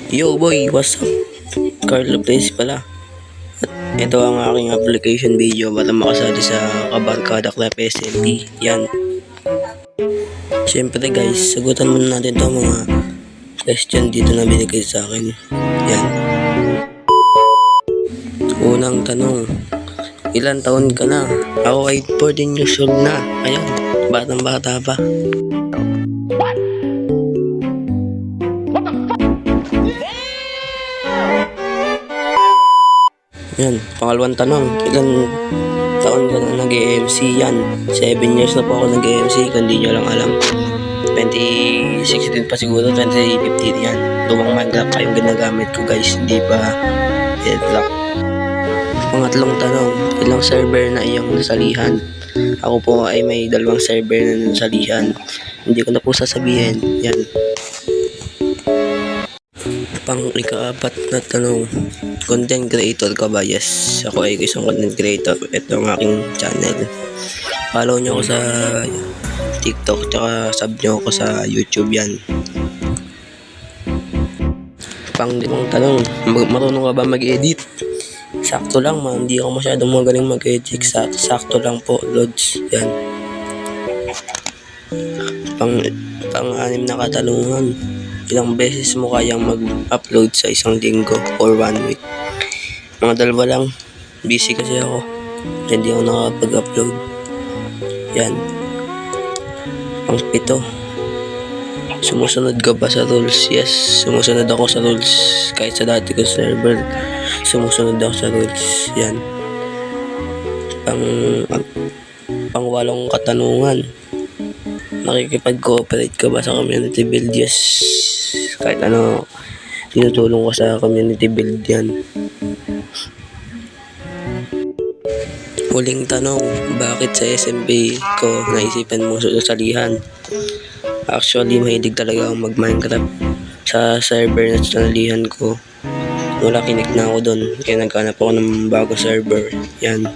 Yo boy, what's up? Carlo Place pala. At ito ang aking application video para makasali sa Kabarkada Club SMT. Yan. Siyempre guys, sagutan muna natin to mga question dito na binigay sa akin. Yan. Unang tanong, ilan taon ka na? Ako ay 14 years old na. Ayun, batang bata pa. Yan, pangalawang tanong, ilan taon ka na nag-MC? Yan, 7 years na po ako nag-MC, kung di nyo lang alam. 2016 pa siguro, 2015 yan. Lumang Minecraft pa yung ginagamit ko guys, hindi pa headlock. Pangatlong tanong, ilang server na iyong nasalihan? Ako po ay may 2 server na nasalihan. Hindi ko na po sasabihin, yan. Pang-ikaapat na tanong, content creator ka ba? Yes, ako ay isang content creator. Ito ang aking channel. Follow nyo ako sa TikTok, tsaka sub nyo ako sa YouTube yan. Pang-limang tanong, marunong ka ba mag-edit? Sakto lang man, hindi ako masyadong magaling mag-edit. Sakto lang po, Lods. Yan. Pang-anim na katanungan, ilang beses mo kayang mag-upload sa isang linggo or 1 week? Mga 2 lang. Busy kasi ako. Hindi ako nakapag-upload. Yan. Pang-7, sumusunod ka ba sa rules? Yes, sumusunod ako sa rules. Kahit sa dati ko server, sumusunod ako sa rules. Yan. Pang-8 katanungan, nakikipag-cooperate ka ba sa community build? Yes. Kahit ano, tinutulong ko sa community build yan. Huling tanong, bakit sa SMP ko naisipan mong susalihan? Actually, mahilig talaga akong mag-Minecraft. Sa server na sinalihan ko, wala kinik na ako doon. Kaya naghanap ako ng bago server. Yan.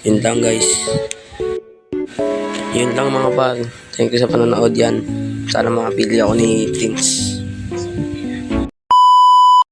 Yun lang guys. Yun lang mga pal. Thank you sa panonood yan. Sana makapili ako ni Prince.